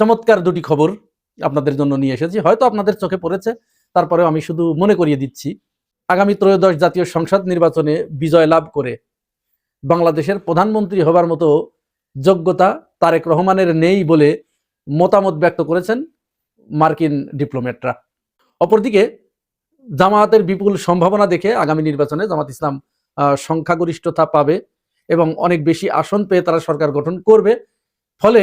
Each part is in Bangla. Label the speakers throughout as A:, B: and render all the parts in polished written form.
A: চমৎকার দুটি খবর আপনাদের জন্য নিয়ে এসেছি, হয়তো আপনাদের চোখে পড়েছে, তারপরেও আমি শুধু মনে করিয়ে দিচ্ছি। আগামী ত্রয়োদশ জাতীয় সংসদ নির্বাচনে বিজয় লাভ করে বাংলাদেশের প্রধানমন্ত্রী হবার মতো যোগ্যতা তারেক রহমানের নেই বলে মতামত ব্যক্ত করেছেন মার্কিন ডিপ্লোম্যাটরা। অপরদিকে জামায়াতের বিপুল সম্ভাবনা দেখে আগামী নির্বাচনে জামাত ইসলাম সংখ্যাগরিষ্ঠতা পাবে এবং অনেক বেশি আসন পেয়ে তারা সরকার গঠন করবে। ফলে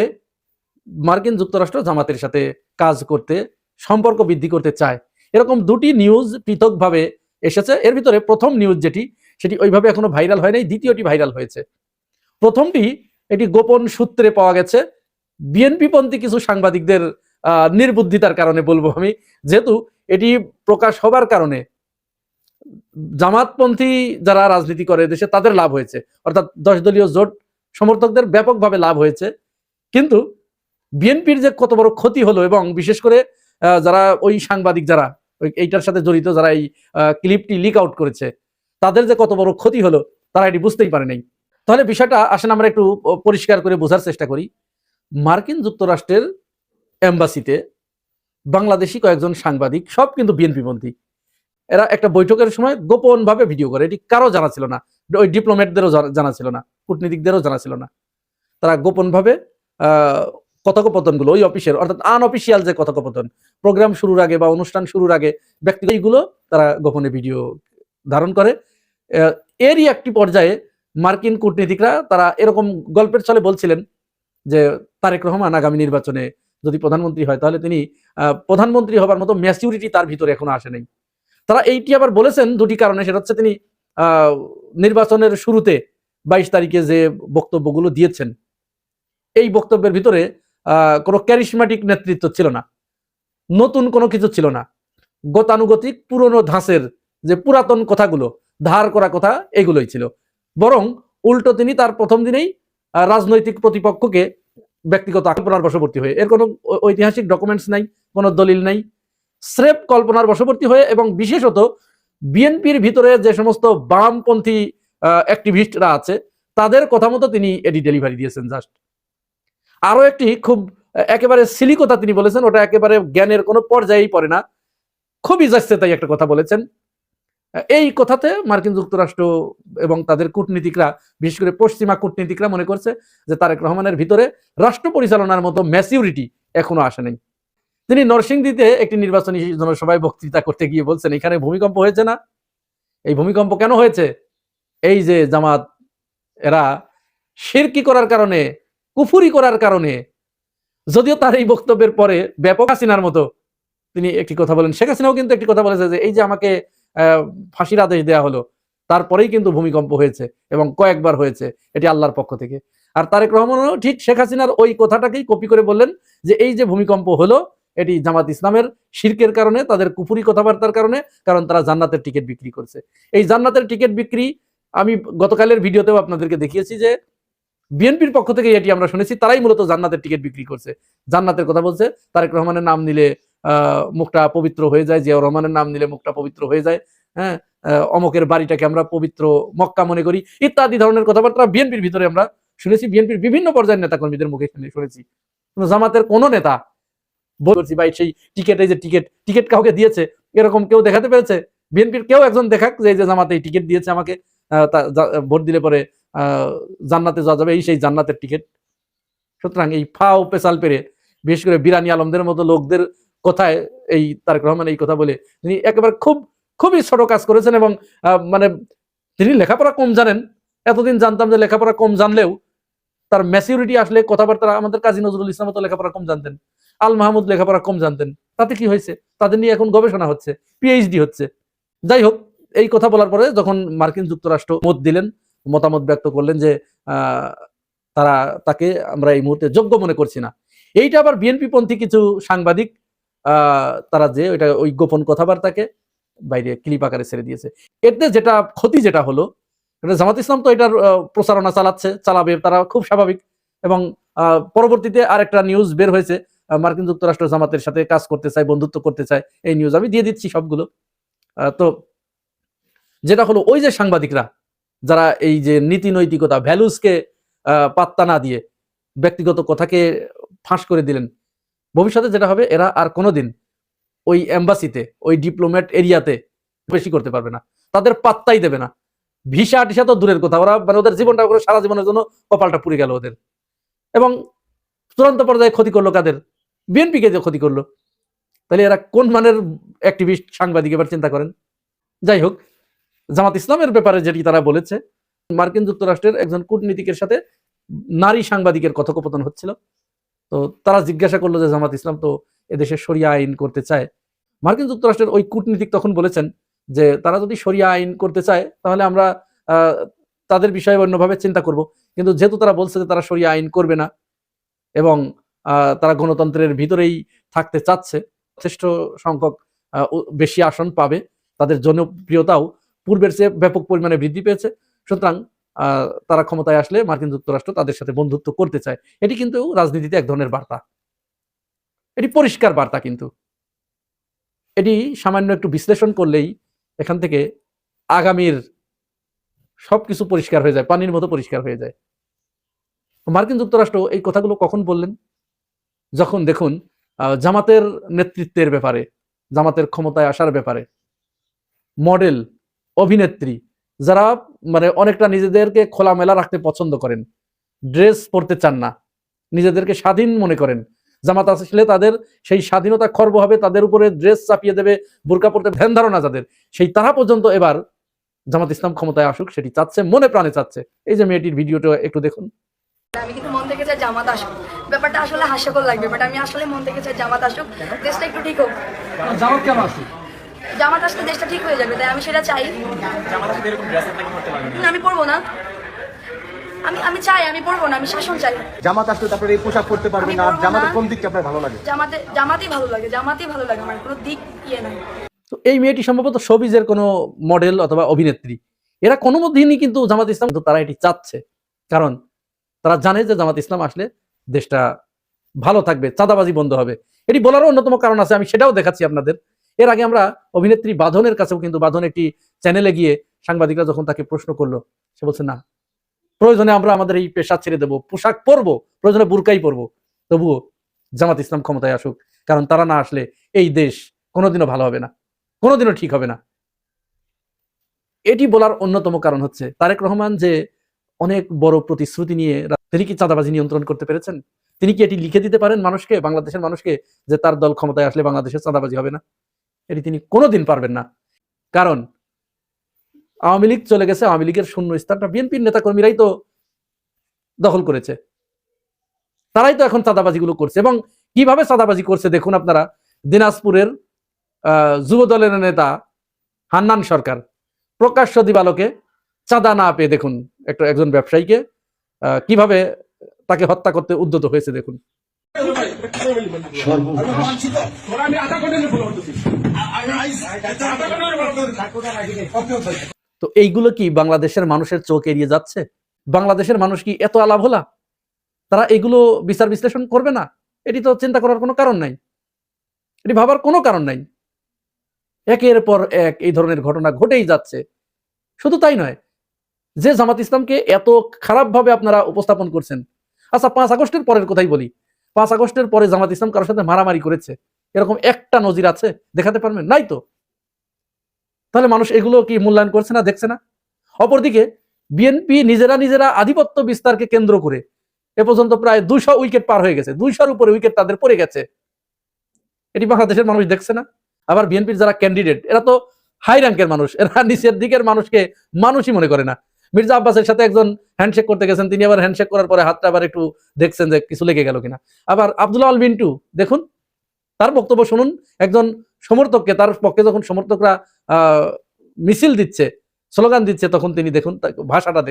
A: মার্কিন যুক্তরাষ্ট্র জামাতের সাথে কাজ করতে, সম্পর্ক বৃদ্ধি করতে চায়। এরকম দুটি নিউজ পৃথকভাবে এসেছে। এর ভিতরে প্রথম নিউজ সেটি ওইভাবে এখনো ভাইরাল হয় নাই, দ্বিতীয়টি ভাইরাল হয়েছে। প্রথমটি এটি গোপন সূত্রে পাওয়া গেছে, বিএনপিপন্থী কিছু সাংবাদিকদের নির্বুদ্ধিতার কারণে বলবো আমি, যেহেতু এটি প্রকাশ হবার কারণে জামাতপন্থী যারা রাজনীতি করে দেশে তাদের লাভ হয়েছে, অর্থাৎ 10 দলীয় জোট সমর্থকদের ব্যাপকভাবে লাভ হয়েছে। কিন্তু বিএনপির যে কত বড় ক্ষতি হলো, এবং বিশেষ করে যারা ওই সাংবাদিক যারা এইটার সাথে জড়িত, যারা এই ক্লিপটি লিক আউট করেছে, তাদের যে কত বড় ক্ষতি হলো তারা এটি বুঝতেই পারে নাই। তাহলে বিষয়টা আসেন আমরা একটু পরিষ্কার করে বোঝার চেষ্টা করি। মার্কিন যুক্তরাষ্ট্রের এম্বাসিতে বাংলাদেশি কয়েকজন সাংবাদিক, সব কিন্তু বিএনপিপন্থী, এরা একটা বৈঠকের সময় গোপন ভাবে ভিডিও করে। এটি কারো জানা ছিল না, ওই ডিপ্লোম্যাটদেরও জানা ছিল না, কূটনীতিকদেরও জানা ছিল না। তারা গোপন ভাবে কথোপকথনগুলো ওই অফিসের, অর্থাৎ আনঅফিসিয়াল যে কথোপকথন, প্রোগ্রাম শুরুর আগে বা অনুষ্ঠান শুরুর আগে ব্যক্তিগত এইগুলো তারা গোপনে ভিডিও ধারণ করে। এরই একটি পর্যায়ে মার্কিন কূটনীতিকরা তারা এরকম গল্পের ছলে বলছিলেন যে তারেক রহমান আগামী নির্বাচনে যদি প্রধানমন্ত্রী হয় তাহলে তিনি প্রধানমন্ত্রী হবার মতো ম্যাচিউরিটি তার ভিতরে এখনো আসে নাই। তারা এইটি আবার বলেছেন দুটি কারণে। সেটা হচ্ছে তিনি নির্বাচনের শুরুতে 22 তারিখে যে বক্তব্যগুলো দিয়েছেন, এই বক্তব্যের ভিতরে কোনো ক্যারিসমেটিক নেতৃত্ব ছিল না, নতুন কোনো কিছু ছিল না, গতানুগতিক পুরনো ধাঁচের যে পুরাতন কথাগুলো, ধার করা কথা, এগুলোই ছিল। বরং উল্টো তিনি তার প্রথম দিনেই রাজনৈতিক প্রতিপক্ষকে ব্যক্তিগত কল্পনার বশবর্তী হয়ে, এর কোনো ঐতিহাসিক ডকুমেন্টস নাই, কোনো দলিল নাই, স্রেফ কল্পনার বশবর্তী হয়ে, এবং বিশেষত বিএনপির ভিতরে যে সমস্ত বামপন্থী অ্যাক্টিভিস্টরা আছে তাদের কথা মতো তিনি এটি ডেলিভারি দিয়েছেন। জাস্ট আরো একটি খুব একেবারে সিলি কথা তিনি বলেছেন, ওটা একেবারে জ্ঞানের কোনো পর্যায়েই পড়ে না, খুবই যাচ্ছে তাই একটা কথা বলেছেন। এই কথাতে মার্কিন যুক্তরাষ্ট্র এবং তাদের কূটনীতিকরা, বিশেষ করে পশ্চিমা কূটনীতিকরা মনে করছে যে তারেক রহমানের ভিতরে রাষ্ট্র পরিচালনার মতো ম্যাচিউরিটি এখনো আসে নাই। তিনি নরসিংদীতে একটি নির্বাচনী জনসভায় বক্তৃতা করতে গিয়ে বলছেন, এখানে ভূমিকম্প হয়েছে না? এই ভূমিকম্প কেন হয়েছে? এই যে জামাত এরা শিরকি করার কারণে, কুফুরি করার কারণে। যদিও তার এই বক্তব্যের পরে ব্যাপক হাসিনার মতো তিনি একটি কথা বলেন, শেখ হাসিনাও কিন্তু একটি কথা বলেছে যে এই যে আমাকে ফাঁসির আদেশ দেওয়া হলো, তারপরেই কিন্তু ভূমিকম্প হয়েছে, এবং কয়েকবার হয়েছে, এটি আল্লাহর পক্ষ থেকে। আর তারেক রহমানও ঠিক শেখ হাসিনার ওই কথাটাকেই কপি করে বললেন যে এই যে ভূমিকম্প হলো এটি জামাত ইসলামের শিরকের কারণে, তাদের কুফুরি কথাবার্তার কারণে, কারণ তারা জান্নাতের টিকিট বিক্রি করছে। এই জান্নাতের টিকিট বিক্রি আমি গতকালের ভিডিওতেও আপনাদেরকে দেখিয়েছি যে বিএনপির পক্ষ থেকে এটি আমরা শুনেছি, তারাই মূলত জান্নাতের টিকিট বিক্রি করছে, জান্নাতের কথা বলছে। তারেক রহমানের নাম নিলে মুখটা পবিত্র হয়ে যায়, জিয়াউর রহমানের নাম নিলে মুখটা পবিত্র হয়ে যায়, হ্যাঁ, অমকের বাড়িটাকে আমরা পবিত্র মক্কা মনে করি, ইত্যাদি ধরনের কথাবার্তা বিএনপির ভিতরে আমরা শুনেছি, বিএনপির বিভিন্ন পর্যায়ের নেতাকর্মীদের মুখে শুনেছি। জামাতের কোন নেতা বলছি ভাই সেই টিকিট, এই যে টিকিট কাউকে দিয়েছে এরকম কেউ দেখাতে পেরেছে? বিএনপির কেউ একজন দেখাক যে এই যে জামাতে এই টিকিট দিয়েছে আমাকে, ভোট দিলে পরে জান্নাতে যাওয়া যাবে, এই সেই জান্নাতের টিকিট। সুতরাং এই ফাও পেশাল পেরে, বিশেষ করে বিরানি আলমদের মতো লোকদের কথায় এই তারেক রহমান এই কথা বলে তিনি একেবারে খুবই ছোট কাজ করেছেন। এবং মানে তিনি লেখাপড়া কম জানেন, এতদিন জানতাম যে লেখাপড়া কম জানলেও তার ম্যাচিউরিটি আসলে কথাবার্তা, আমাদের কাজী নজরুল ইসলাম তো লেখাপড়া কম জানতেন, আল মাহমুদ লেখাপড়া কম জানতেন, তাতে কি হয়েছে? তাদের নিয়ে এখন গবেষণা হচ্ছে, পিএইচডি হচ্ছে। যাই হোক, এই কথা বলার পরে যখন মার্কিন যুক্তরাষ্ট্র মতামত ব্যক্ত করলেন যে তাকে আমরা এই মুহূর্তে যোগ্য মনে করছি না, এইটা আবার বিএনপি পন্থী কিছু সাংবাদিক তারা যে ওই গোপন কথাবার্তাকে বাইরে ক্লিপ আকারে ছেড়ে দিয়েছে। এতে যেটা ক্ষতি যেটা হলো, জামাত ইসলাম তো এটার প্রচারণা চালাবে, তারা খুব স্বাভাবিক। এবং পরবর্তীতে আরেকটা নিউজ বের হয়েছে, মার্কিন যুক্তরাষ্ট্র জামাতের সাথে কাজ করতে চায়, বন্ধুত্ব করতে চায়, এই নিউজ আমি দিয়ে দিচ্ছি সবগুলো। তো যেটা হলো, ওই যে সাংবাদিকরা যারা এই যে নীতি নৈতিকতা ভ্যালুসকে পাত্তা না দিয়ে ব্যক্তিগত কথাকে ফাঁস করে দিলেন, ভবিষ্যতে যেটা হবে, এরা আর কোনোদিন ওই এম্বাসিতে, ওই ডিপ্লোমেট এরিয়াতে বেশি করতে পারবে না, তাদের পাত্তাই দেবে না। ভিসা টিসা তো দূরের কথা, ওরা মানে ওদের জীবনটা করে সারা জীবনের জন্য কপালটা পুড়ে গেল ওদের। এবং চূড়ান্ত পর্যায়ে ক্ষতি করলো কাদের? বিএনপিকে যে ক্ষতি করলো। তাহলে এরা কোন মানের অ্যাক্টিভিস্ট সাংবাদিক, এবার চিন্তা করেন। যাই হোক, জামাত ইসলামের ব্যাপারে যেটি তারা বলেছে, মার্কিন যুক্তরাষ্ট্রের একজন কূটনীতিকের সাথে নারী সাংবাদিকের কথোপকথন হচ্ছিল। তো তারা জিজ্ঞাসা করলো যে জামাত ইসলাম তো এদেশে শরিয়া আইন করতে চায়। মার্কিন যুক্তরাষ্ট্রের ওই কূটনীতিক তখন বলেছেন যে তারা যদি শরিয়া আইন করতে চায় তাহলে আমরা তাদের বিষয়ে অন্যভাবে চিন্তা করব, কিন্তু যেহেতু তারা বলছে যে তারা শরিয়া আইন করবে না এবং তারা গণতন্ত্রের ভিতরেই থাকতে চাচ্ছে, যথেষ্ট সংখ্যক বেশি আসন পাবে, তাদের জনপ্রিয়তাও পূর্বের চেয়ে ব্যাপক পরিমাণে বৃদ্ধি পেয়েছে, সুতরাং তারা ক্ষমতায় আসলে মার্কিন যুক্তরাষ্ট্র তাদের সাথে বন্ধুত্ব করতে চায়। এটি কিন্তু রাজনীতিতে এক ধরনের বার্তা, এটি পরিষ্কার বার্তা। কিন্তু এটি সামান্য একটু বিশ্লেষণ করলেই এখান থেকে আগামীর সবকিছু পরিষ্কার হয়ে যায়, পানির মতো পরিষ্কার হয়ে যায়। মার্কিন যুক্তরাষ্ট্র এই কথাগুলো কখন বললেন? যখন দেখুন জামাতের নেতৃত্বের ব্যাপারে, জামাতের ক্ষমতায় আসার ব্যাপারে মডেল অভিনেত্রী যারা মানে অনেকটা নিজেদেরকে খোলামেলা রাখতে পছন্দ করেন, ড্রেস পরতে চান না, নিজেদেরকে স্বাধীন মনে করেন, জামাত আসলে তাদের সেই স্বাধীনতা খর্ব হবে, তাদের উপরে ড্রেস চাপিয়ে দেবে, বোরকা পরতে ধ্যান ধারণা যাদের, সেই তারা পর্যন্ত এবার জামাত ইসলাম ক্ষমতায় আসুক সেটি চাচ্ছে, মনে প্রাণে চাচ্ছে। এই যে মেয়েটির ভিডিওটা একটু দেখুন।
B: আমি কিন্তু মন থেকে চাই জামাত আসুক, ব্যাপারটা আসলে হাস্যকর লাগবে, বাট আমি আসলে মন থেকে চাই জামাত আসুক, দেশটা একটু ঠিক হোক।
A: জামাত কেন আসুক?
B: জামাত আসলে দেশটা ঠিক হয়ে যাবে, তাই আমি সেটা চাই। আমি পড়বো না, আমি চাই, আমি পড়বো না, আমি শাসন চাই।
C: জামাত আসলে তারপরে এই পোশাক পরতে পারবে না। জামাতের কোন দিকটা আপনার ভালো লাগে?
B: জামাতই ভালো লাগে, জামাতই ভালো লাগে, আমার কোনো দিক ইয়ে নাই।
A: তো এই মেয়েটি সম্ভবত শোবিজের কোনো মডেল অথবা অভিনেত্রী, এরা কোনো মধ্যেই কিন্তু জামাত ইসলাম, কিন্তু তারা এটি চাচ্ছে, কারণ তারা জানে যে জামাত ইসলাম আসলে দেশটা ভালো থাকবে, চাঁদাবাজি বন্ধ হবে। এটি বলারও অন্যতম কারণ আছে, আমি সেটাও দেখাচ্ছি আপনাদের। এর আগে আমরা অভিনেত্রী বাঁধনের কাছেও, কিন্তু বাঁধন একটি চ্যানেলে গিয়ে সাংবাদিকরা যখন তাকে প্রশ্ন করলো, সে বলছে না, প্রয়োজনে আমরা আমাদের এই পেশা ছেড়ে দেবো, পোশাক পরবো, প্রয়োজনে বুরকাই পরবো, তবুও জামাত ইসলাম ক্ষমতায় আসুক, কারণ তারা না আসলে এই দেশ কোনোদিনও ভালো হবে না, কোনোদিনও ঠিক হবে না। এটি বলার অন্যতম কারণ হচ্ছে তারেক রহমান যে অনেক বড় প্রতিশ্রুতি নিয়ে, তিনি কি চাঁদাবাজি নিয়ন্ত্রণ করতে পেরেছেন? তিনি কি এটি লিখে দিতে পারেন মানুষকে, বাংলাদেশের মানুষকে, যে তার দল ক্ষমতায় আসলে বাংলাদেশের চাঁদাবাজি হবে না? এটি তিনি কোনোদিন পারবেন না। কারণ আওয়ামী লীগ চলে গেছে, আওয়ামী লীগের শূন্য স্থানটা বিএনপির নেতাকর্মীরাই তো দখল করেছে, তারাই তো এখন চাঁদাবাজিগুলো করছে। এবং কিভাবে চাঁদাবাজি করছে দেখুন আপনারা। দিনাজপুরের যুব দলের নেতা হান্নান সরকার প্রকাশ্য দিবালোকে চাঁদা না পেয়ে দেখুন একজন ব্যবসায়ীকে কিভাবে তাকে হত্যা করতে উদ্যত হয়েছে দেখুন। তো এইগুলো কি বাংলাদেশের মানুষের চোখ এড়িয়ে যাচ্ছে? বাংলাদেশের মানুষ কি এত আলাভোলা? তারা এগুলো বিচার বিশ্লেষণ করবে না? এটি তো চিন্তা করার কোনো কারণ নাই, এটি ভাবার কোনো কারণ নাই। একের পর এক এই ধরনের ঘটনা ঘটেই যাচ্ছে। শুধু তাই নয়, যে জামাত ইসলামকে এত খারাপভাবে আপনারা উপস্থাপন করছেন। আচ্ছা, 5 আগস্টের পরের কথাই বলি। 5 আগস্টের পরে জামাত ইসলাম কারোর সাথে মারামারি করেছে এরকম একটা নজির আছে? দেখাতে পারবেন? নাই তো। তাহলে মানুষ এগুলো কি মূল্যায়ন করছে না, দেখছে না? অপরদিকে বিএনপি নিজেরা আধিপত্য বিস্তারকে কেন্দ্র করে এ পর্যন্ত প্রায় 200 উইকেট পার হয়ে গেছে, 200-র উপরে উইকেট তাদের পড়ে গেছে। এটি বাংলাদেশের মানুষ দেখছে না? আবার বিএনপির যারা ক্যান্ডিডেট, এরা তো হাই র্যাঙ্কের মানুষ, এরা নিচের দিকের মানুষকে মানুষই মনে করে না। মির্জা আব্বাসের সাথে একজন হ্যান্ডশেক করতে গেছেন, তিনি আবার হ্যান্ডশেক করার পরে হাতটা আবার একটু দেখছেন যে কিছু লেগে গেল কিনা। আবার আব্দুল্লাহ আল মিন্টু দেখুন, তার বক্তব্য শুনুন। একজন সমর্থককে, তার পক্ষে যখন সমর্থকরা মিছিল দিচ্ছে, স্লোগান দিচ্ছে, তখন তিনি দেখুন ভাষাটা